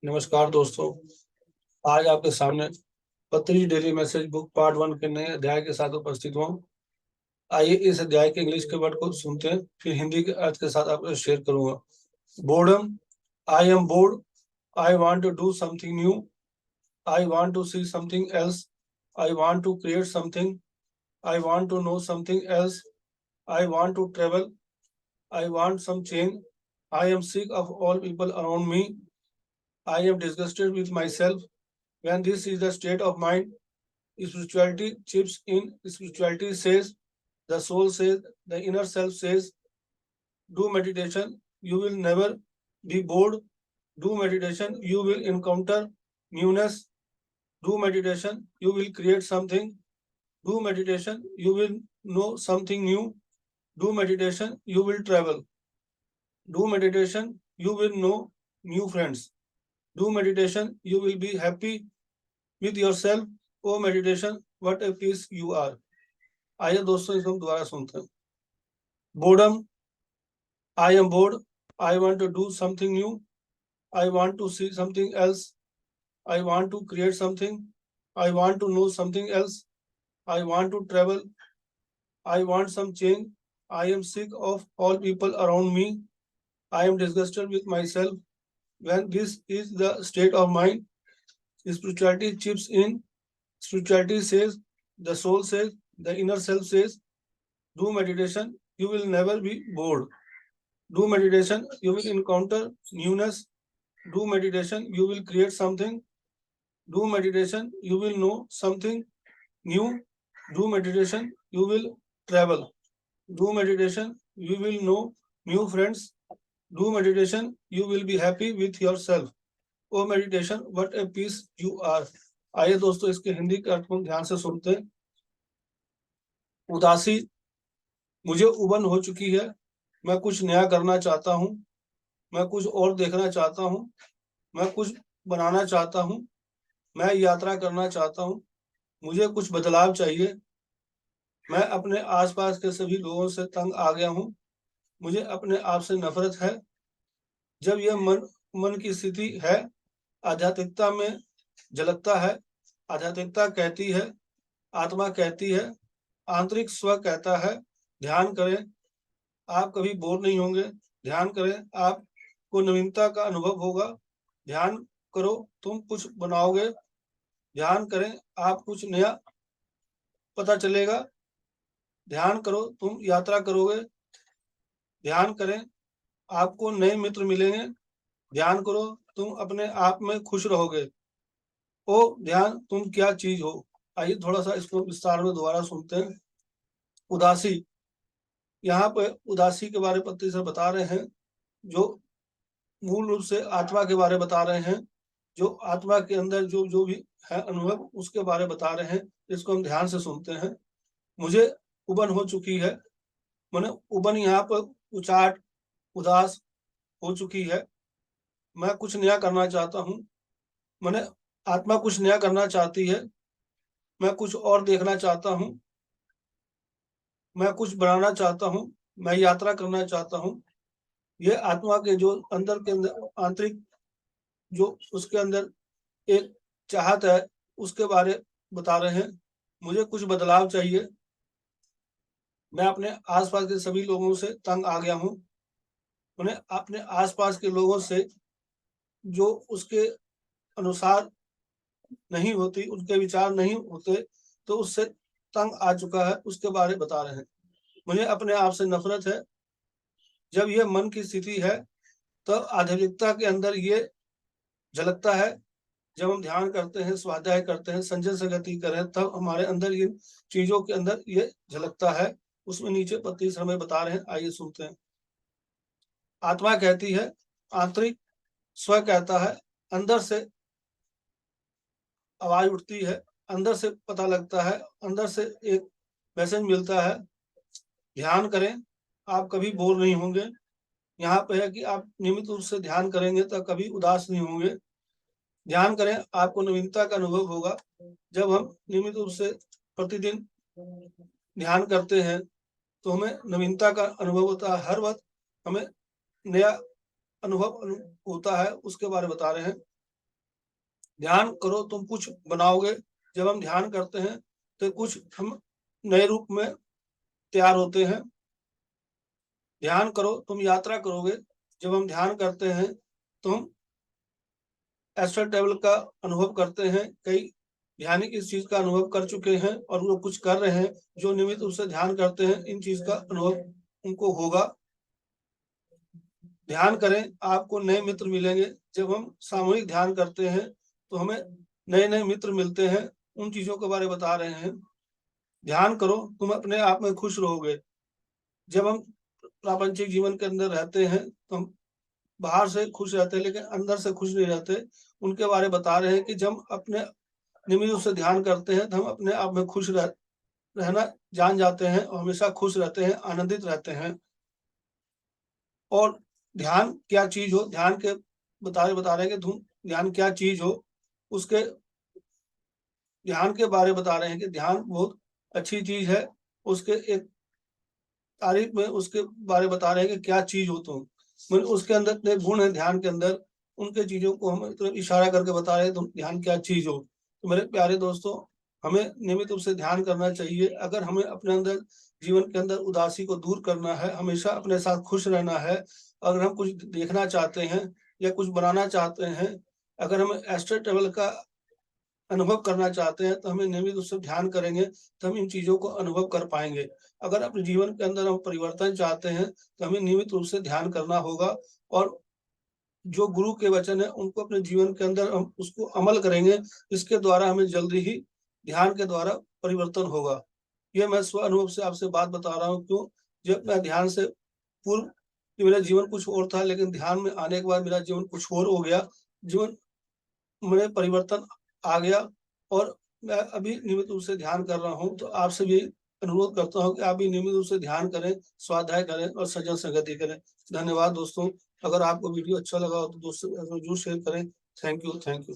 नमस्कार दोस्तों। आज आपके सामने Patanjali daily message book part 1 के नए अध्याय के साथ उपस्थित हूँ। आइए इस अध्याय के इंग्लिश के वर्ड को सुनते हैं, फिर हिंदी के अर्थ के साथ आपको शेयर करूंगा। Boredom, I am bored, I want to do something new, I want to see something else, I want to create something, I want to know something else, I want to travel, I want some change, I am sick of all people around me, I am disgusted with myself. When this is the state of mind, spirituality chips in. Spirituality says, the soul says, the inner self says, do meditation, you will never be bored. Do meditation, you will encounter newness. Do meditation, you will create something. Do meditation, you will know something new. Do meditation, you will travel. Do meditation, you will know new friends. Do meditation, you will be happy with yourself. Oh meditation what a peace you are. आइए दोस्तों इसको हम दोबारा सुनते हैं। Boredom, I am bored, I want to do something new, I want to see something else, I want to create something, I want to know something else, I want to travel, I want some change, I am sick of all people around me, I am disgusted with myself. When this is the state of mind, spirituality chips in. Spirituality says, the soul says, the inner self says, do meditation, you will never be bored. Do meditation, you will encounter newness. Do meditation, you will create something. Do meditation, you will know something new. Do meditation, you will travel. Do meditation, you will know new friends. Do meditation, you will be happy with yourself. Oh meditation what a peace you are. आइए दोस्तों इसके हिंदी के अर्थ को ध्यान से सुनते हैं। उदासी मुझे उबन हो चुकी है, मैं कुछ नया करना चाहता हूँ, मैं कुछ और देखना चाहता हूँ, मैं कुछ बनाना चाहता हूँ, मैं यात्रा करना चाहता हूँ, मुझे कुछ बदलाव चाहिए, मैं अपने आसपास के सभी लोगों से तंग आ गया हूँ, मुझे अपने आप से नफरत है। जब यह मन की स्थिति है, आध्यात्मिकता में झलकता है। आध्यात्मिकता कहती है, आत्मा कहती है, आंतरिक स्व कहता है, ध्यान करें, आप कभी बोर नहीं होंगे। ध्यान करें, आपको नवीनता का अनुभव होगा। ध्यान करो, तुम कुछ बनाओगे। ध्यान करें, आप कुछ नया पता चलेगा। ध्यान करो, तुम यात्रा करोगे। ध्यान करें, आपको नए मित्र मिलेंगे। ध्यान करो, तुम अपने आप में खुश रहोगे। ओ ध्यान, तुम क्या चीज हो। आइए थोड़ा सा इसको विस्तार में दोबारा सुनते हैं। उदासी, यहाँ पे उदासी के बारे में पत्ती से बता रहे हैं, जो मूल रूप से आत्मा के बारे बता रहे हैं, जो आत्मा के अंदर जो जो भी है अनुभव उसके बारे बता रहे हैं। इसको हम ध्यान से सुनते हैं। मुझे उबन हो चुकी है, मैंने उबन यहाँ पर उचाट, उदास हो चुकी है। मैं कुछ नया करना चाहता हूँ, मैंने आत्मा कुछ नया करना चाहती है। मैं कुछ और देखना चाहता हूँ, मैं कुछ बनाना चाहता हूँ, मैं यात्रा करना चाहता हूँ। ये आत्मा के जो अंदर के अंदर आंतरिक जो उसके अंदर एक चाहत है उसके बारे बता रहे हैं। मुझे कुछ बदलाव चाहिए, मैं अपने आसपास के सभी लोगों से तंग आ गया हूँ। उन्हें अपने आसपास के लोगों से जो उसके अनुसार नहीं होती, उनके विचार नहीं होते, तो उससे तंग आ चुका है, उसके बारे बता रहे हैं। मुझे अपने आप से नफरत है। जब यह मन की स्थिति है तो आध्यात्मिकता के अंदर ये झलकता है। जब हम ध्यान करते हैं, स्वाध्याय करते हैं, संजय से गति करें, तब हमारे अंदर इन चीजों के अंदर ये झलकता है। उसमें नीचे 25 हमें बता रहे हैं, आइए सुनते हैं। आत्मा कहती है, आंतरिक स्व कहता है, अंदर से आवाज उठती है, अंदर से पता लगता है, अंदर से एक मैसेज मिलता है। ध्यान करें, आप कभी बोर नहीं होंगे। यहाँ पे है कि आप नियमित रूप से ध्यान करेंगे तो कभी उदास नहीं होंगे। ध्यान करें, आपको नवीनता का अनुभव होगा। जब हम नियमित रूप से प्रतिदिन ध्यान करते हैं तो हमें नवीनता का अनुभव होता है। हर वक्त हमें नया अनुभव होता है, उसके बारे में बता रहे हैं। ध्यान करो तुम कुछ बनाओगे। जब हम ध्यान करते हैं तो कुछ हम नए रूप में तैयार होते हैं। ध्यान करो तुम यात्रा करोगे। जब हम ध्यान करते हैं तो हम एस्ट्रल ट्रैवल का अनुभव करते हैं। कई ध्यानी इस चीज का अनुभव कर चुके हैं और वो कुछ कर रहे हैं। जो नियमित रूप से ध्यान करते हैं इन चीज का अनुभव उनको होगा। ध्यान करें, आपको नए मित्र मिलेंगे। जब हम सामूहिक ध्यान करते हैं तो हमें नए नए मित्र मिलते हैं। उन चीजों के बारे में बता रहे हैं। ध्यान करो तुम अपने आप में खुश रहोगे। जब हम प्रापंचिक जीवन के अंदर रहते हैं तो हम बाहर से खुश रहते हैं लेकिन अंदर से खुश नहीं रहते। उनके बारे में बता रहे हैं कि जब अपने नियमित रूप से ध्यान करते हैं तो हम अपने आप में खुश रहना जान जाते हैं और हमेशा खुश रहते हैं, आनंदित रहते हैं। और ध्यान क्या चीज हो, ध्यान के बता रहे हैं कि तुम ध्यान क्या चीज हो। उसके ध्यान के बारे में बता रहे हैं कि ध्यान बहुत अच्छी चीज है। उसके एक तारीफ में उसके बारे में बता रहे हैं कि क्या चीज हो तुम। मतलब उसके अंदर इतने गुण है ध्यान के अंदर, उनके चीजों को हम तरफ इशारा करके बता रहे हैं तुम ध्यान क्या चीज हो। तो मेरे प्यारे दोस्तों, हमें नियमित रूप से ध्यान करना चाहिए। अगर हमें अपने अंदर जीवन के अंदर उदासी को दूर करना है, हमेशा अपने साथ खुश रहना है, अगर हम कुछ देखना चाहते हैं या कुछ बनाना चाहते हैं, अगर हम एस्ट्रल ट्रैवल का अनुभव करना चाहते हैं तो हमें नियमित रूप से ध्यान करेंगे तो हम इन चीजों को अनुभव कर पाएंगे। अगर अपने जीवन के अंदर हम परिवर्तन चाहते हैं तो हमें नियमित रूप से ध्यान करना होगा। और जो गुरु के वचन है उनको अपने जीवन के अंदर हम उसको अमल करेंगे। इसके द्वारा हमें जल्दी ही ध्यान के द्वारा परिवर्तन होगा। ये मैं स्व अनुभव से आपसे बात बता रहा हूँ। क्यों, जब मैं ध्यान से पूर्व कि मेरा जीवन कुछ और था लेकिन ध्यान में आने के बाद मेरा जीवन कुछ और हो गया। जीवन में परिवर्तन आ गया और मैं अभी नियमित रूप से ध्यान कर रहा हूँ। तो आपसे भी अनुरोध करता हूँ कि आप भी नियमित रूप से ध्यान करें, स्वाध्याय करें और सज्जन संगति करें। धन्यवाद दोस्तों। अगर आपको वीडियो अच्छा लगा हो तो दोस्तों जरूर शेयर करें। Thank you.